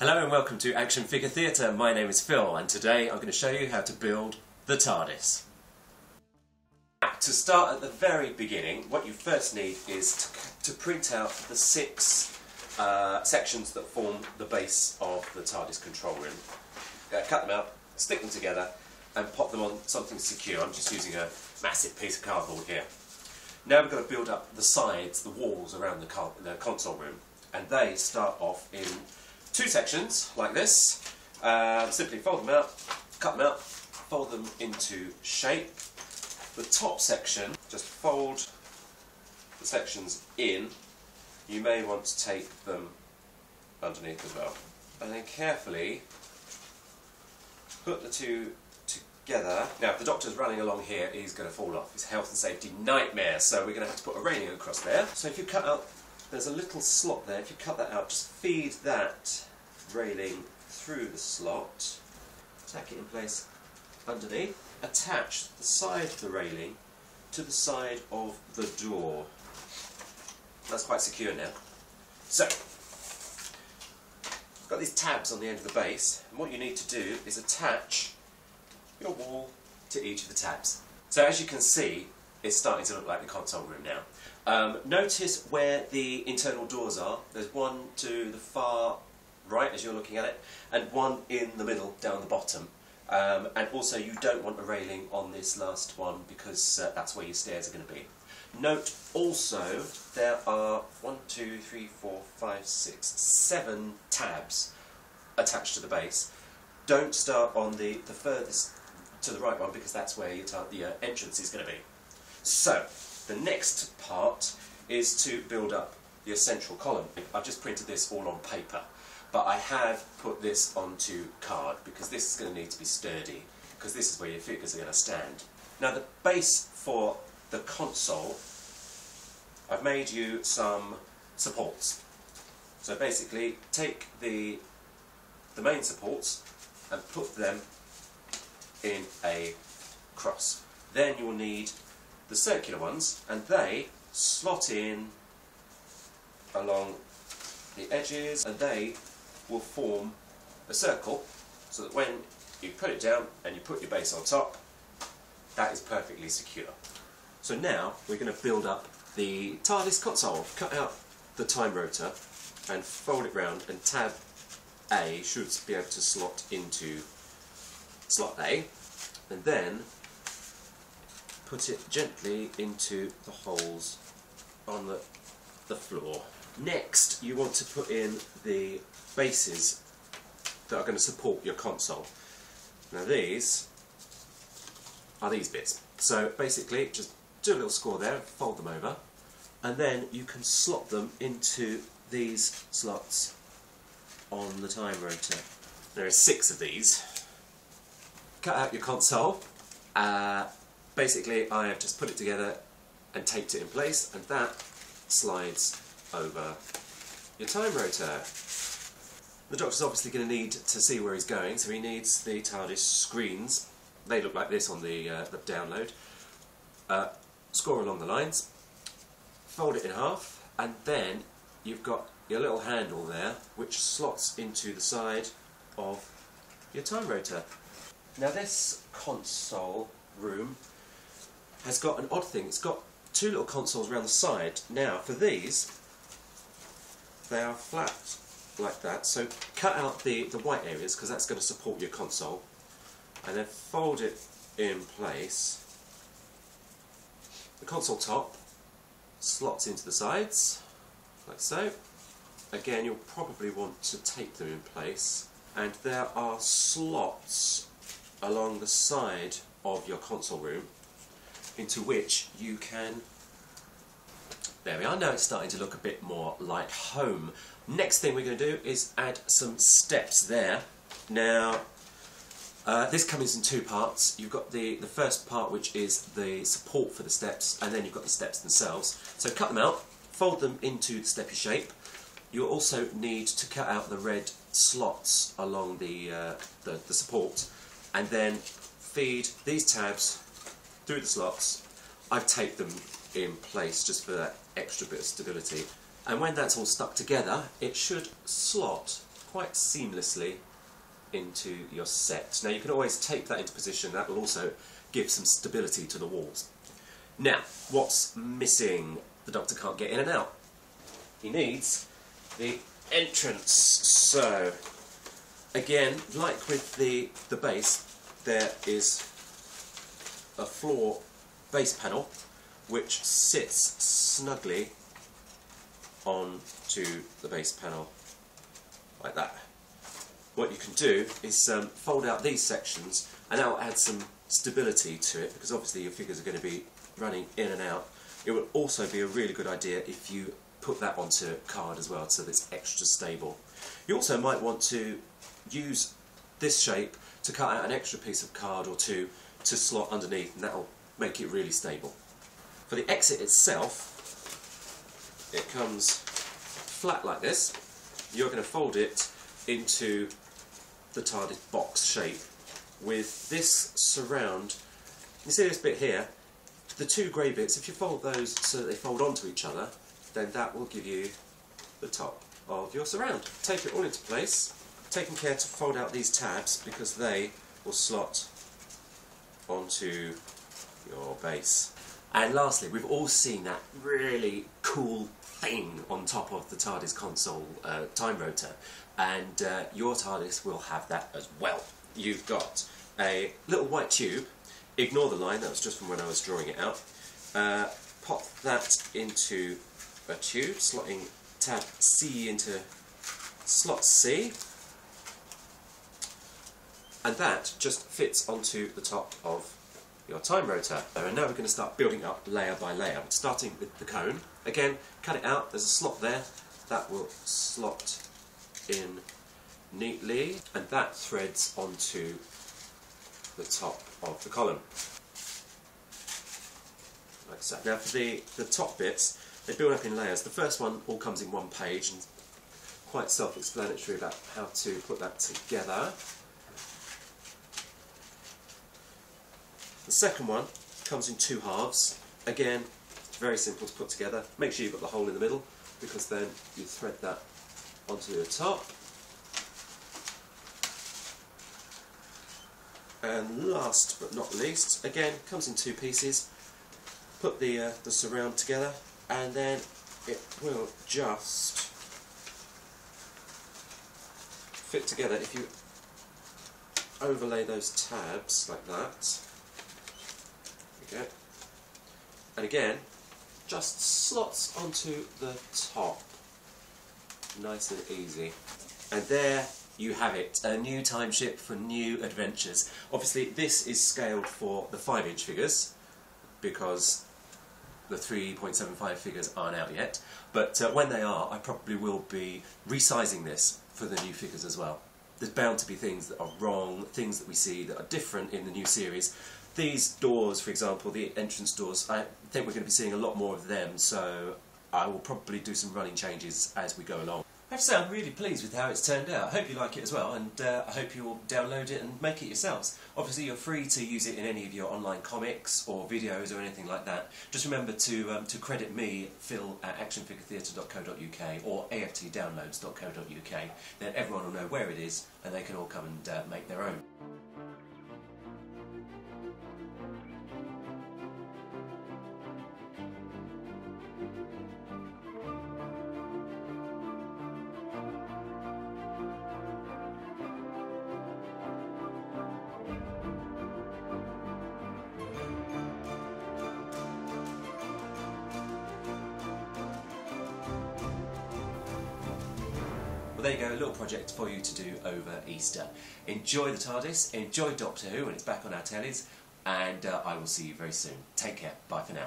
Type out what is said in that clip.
Hello and welcome to Action Figure Theatre. My name is Phil and today I'm going to show you how to build the Tardis. To start at the very beginning, what you first need is to print out the six sections that form the base of the Tardis control room. Cut them out, stick them together and pop them on something secure. I'm just using a massive piece of cardboard here. Now we're going to build up the sides, the walls around the console room, and they start off in two sections like this. Simply fold them out, cut them out, fold them into shape. The top section, just fold the sections in. You may want to take them underneath as well. And then carefully put the two together. Now if the doctor's running along here, he's going to fall off. It's a health and safety nightmare, so we're going to have to put a railing across there. So if you cut out, there's a little slot there. If you cut that out, just feed that railing through the slot, tack it in place underneath, attach the side of the railing to the side of the door. That's quite secure now. So, got these tabs on the end of the base, and what you need to do is attach your wall to each of the tabs. So as you can see, it's starting to look like the console room now. Notice where the internal doors are. There's one to the far right as you're looking at it, and one in the middle down the bottom. And also you don't want a railing on this last one because that's where your stairs are going to be. Note also there are 7 tabs attached to the base. Don't start on the furthest to the right one because that's where the entrance is going to be. So the next part is to build up your central column. I've just printed this all on paper, but I have put this onto card because this is going to need to be sturdy, because this is where your figures are going to stand. Now the base for the console, I've made you some supports. So basically take the main supports and put them in a cross. Then you'll need the circular ones, and they slot in along the edges, and they will form a circle so that when you put it down and you put your base on top, that is perfectly secure. So now we're going to build up the TARDIS console. Cut out the time rotor and fold it round, and tab A should be able to slot into slot A, and then put it gently into the holes on the floor. Next, you want to put in the bases that are going to support your console. Now these are these bits. So basically, just do a little score there, fold them over, and then you can slot them into these slots on the time rotor. There are 6 of these. Cut out your console. Basically, I have just put it together and taped it in place, and that slides over your time rotor. The Doctor's obviously going to need to see where he's going, so he needs the TARDIS screens. They look like this on the download. Score along the lines, fold it in half, and then you've got your little handle there which slots into the side of your time rotor. Now this console room has got an odd thing. It's got 2 little consoles around the side. Now for these, they are flat like that, so cut out the white areas because that's going to support your console, and then fold it in place. The console top slots into the sides like so. Again, you'll probably want to tape them in place, and there are slots along the side of your console room into which you can... There we are, now it's starting to look a bit more like home. Next thing we're going to do is add some steps there. Now, this comes in 2 parts. You've got the first part, which is the support for the steps, and then you've got the steps themselves. So cut them out, fold them into the steppy shape. You'll also need to cut out the red slots along the support, and then feed these tabs through the slots. I've taped them in place just for that extra bit of stability. And when that's all stuck together, it should slot quite seamlessly into your set. Now you can always tape that into position, that will also give some stability to the walls. Now, what's missing? The Doctor can't get in and out. He needs the entrance. So, again, like with the base, there is a floor base panel which sits snugly onto the base panel, like that. What you can do is fold out these sections, and that will add some stability to it, because obviously your figures are going to be running in and out. It would also be a really good idea if you put that onto card as well, so that it's extra stable. You also might want to use this shape to cut out an extra piece of card or two to slot underneath, and that will make it really stable. For the exit itself, it comes flat like this. You're going to fold it into the Tardis box shape with this surround. You see this bit here? The two grey bits, if you fold those so that they fold onto each other, then that will give you the top of your surround. Take it all into place, taking care to fold out these tabs because they will slot onto your base. And lastly, we've all seen that really cool thing on top of the TARDIS console, time rotor, and your TARDIS will have that as well. You've got a little white tube. Ignore the line, that was just from when I was drawing it out. Pop that into a tube, slotting tab C into slot C, and that just fits onto the top of your time rotor. And now we're going to start building up layer by layer, starting with the cone. Again, cut it out, there's a slot there, that will slot in neatly, and that threads onto the top of the column, like so. Now for the top bits, they build up in layers. The first one all comes in one page and quite self-explanatory about how to put that together. The second one comes in two halves. Again, very simple to put together. Make sure you've got the hole in the middle, because then you thread that onto the top. And last but not least, again, comes in two pieces. Put the surround together, and then it will just fit together if you overlay those tabs like that. Okay. And again, just slots onto the top, nice and easy. And there you have it, a new time ship for new adventures. Obviously this is scaled for the 5-inch figures, because the 3.75 figures aren't out yet, but when they are, I probably will be resizing this for the new figures as well. There's bound to be things that are wrong, things that we see that are different in the new series. These doors, for example, the entrance doors, I think we're going to be seeing a lot more of them, so I will probably do some running changes as we go along. I have to say, I'm really pleased with how it's turned out. I hope you like it as well, and I hope you'll download it and make it yourselves. Obviously you're free to use it in any of your online comics or videos or anything like that. Just remember to credit me, Phil, at actionfiguretheatre.co.uk or aftdownloads.co.uk. Then everyone will know where it is and they can all come and make their own. Well, there you go, a little project for you to do over Easter. Enjoy the TARDIS, enjoy Doctor Who when it's back on our tellies, and I will see you very soon. Take care, bye for now.